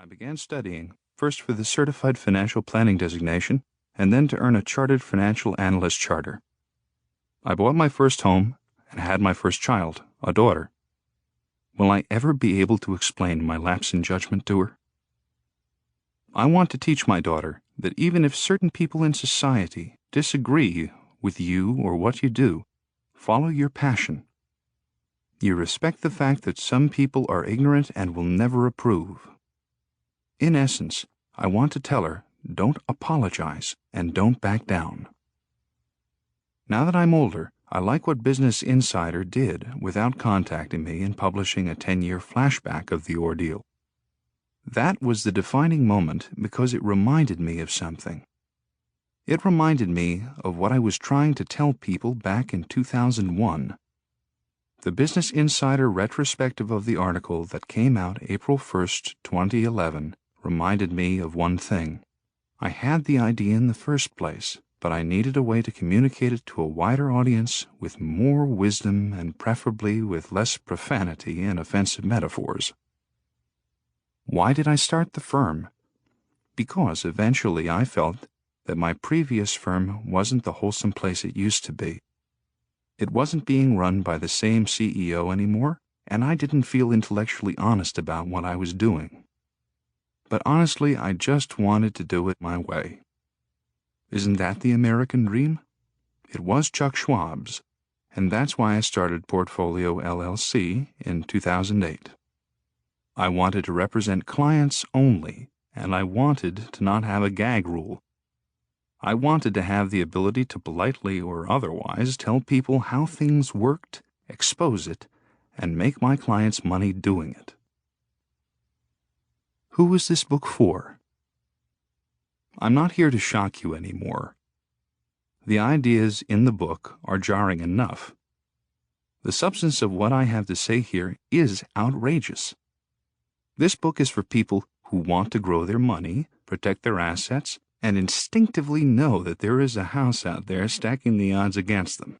I began studying, first for the Certified Financial Planning designation, and then to earn a Chartered Financial Analyst charter. I bought my first home and had my first child, a daughter. Will I ever be able to explain my lapse in judgment to her? I want to teach my daughter that even if certain people in society disagree with you or what you do, follow your passion. You respect the fact that some people are ignorant and will never approve. In essence, I want to tell her, don't apologize and don't back down. Now that I'm older, I like what Business Insider did without contacting me and publishing a 10-year flashback of the ordeal. That was the defining moment because it reminded me of something. It reminded me of what I was trying to tell people back in 2001. The Business Insider retrospective of the article that came out April 1st, 2011, reminded me of one thing. I had the idea in the first place, but I needed a way to communicate it to a wider audience with more wisdom and preferably with less profanity and offensive metaphors. Why did I start the firm? Because eventually I felt that my previous firm wasn't the wholesome place it used to be. It wasn't being run by the same CEO anymore, and I didn't feel intellectually honest about what I was doing. But honestly, I just wanted to do it my way. Isn't that the American dream? It was Chuck Schwab's, and that's why I started Portfolio LLC in 2008. I wanted to represent clients only, and I wanted to not have a gag rule. I wanted to have the ability to politely or otherwise tell people how things worked, expose it, and make my clients money doing it. Who is this book for? I'm not here to shock you anymore. The ideas in the book are jarring enough. The substance of what I have to say here is outrageous. This book is for people who want to grow their money, protect their assets, and instinctively know that there is a house out there stacking the odds against them.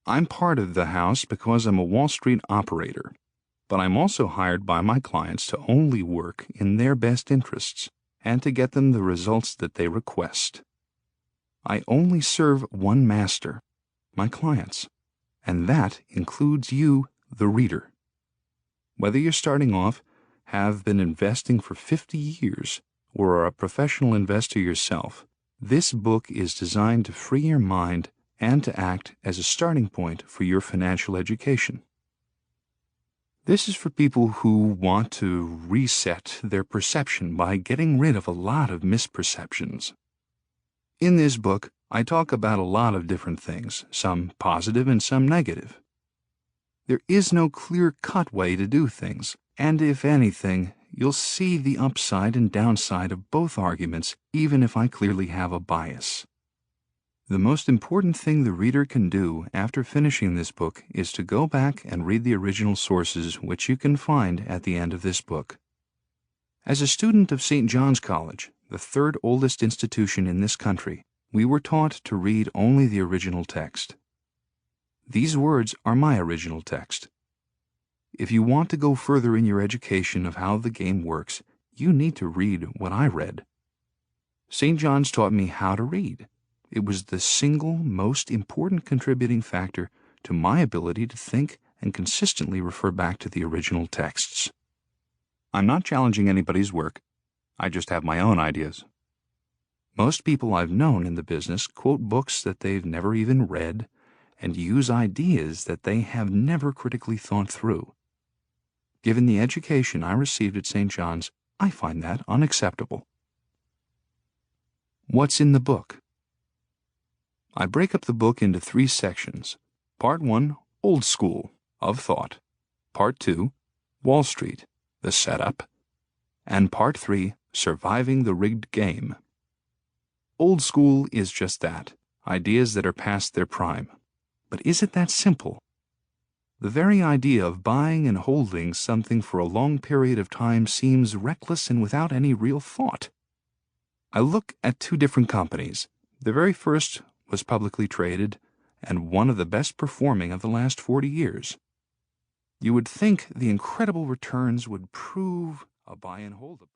I'm part of the house because I'm a Wall Street operator, but I'm also hired by my clients to only work in their best interests and to get them the results that they request. I only serve one master, my clients, and that includes you, the reader. Whether you're starting off, have been investing for 50 years, or are a professional investor yourself, this book is designed to free your mind and to act as a starting point for your financial education. This is for people who want to reset their perception by getting rid of a lot of misperceptions. In this book, I talk about a lot of different things, some positive and some negative. There is no clear-cut way to do things, and if anything, you'll see the upside and downside of both arguments, even if I clearly have a bias. The most important thing the reader can do after finishing this book is to go back and read the original sources which you can find at the end of this book. As a student of St. John's College, the third oldest institution in this country, we were taught to read only the original text. These words are my original text. If you want to go further in your education of how the game works, you need to read what I read. St. John's taught me how to read. It was the single most important contributing factor to my ability to think and consistently refer back to the original texts. I'm not challenging anybody's work. I just have my own ideas. Most people I've known in the business quote books that they've never even read and use ideas that they have never critically thought through. Given the education I received at St. John's, I find that unacceptable. What's in the book? I break up the book into 3 sections. Part 1, Old School, of Thought. Part 2, Wall Street, the Setup. And Part 3, Surviving the Rigged Game. Old School is just that, ideas that are past their prime. But is it that simple? The very idea of buying and holding something for a long period of time seems reckless and without any real thought. I look at 2 different companies. The very first was publicly traded and one of the best performing of the last 40 years. You would think the incredible returns would prove a buy and hold approach.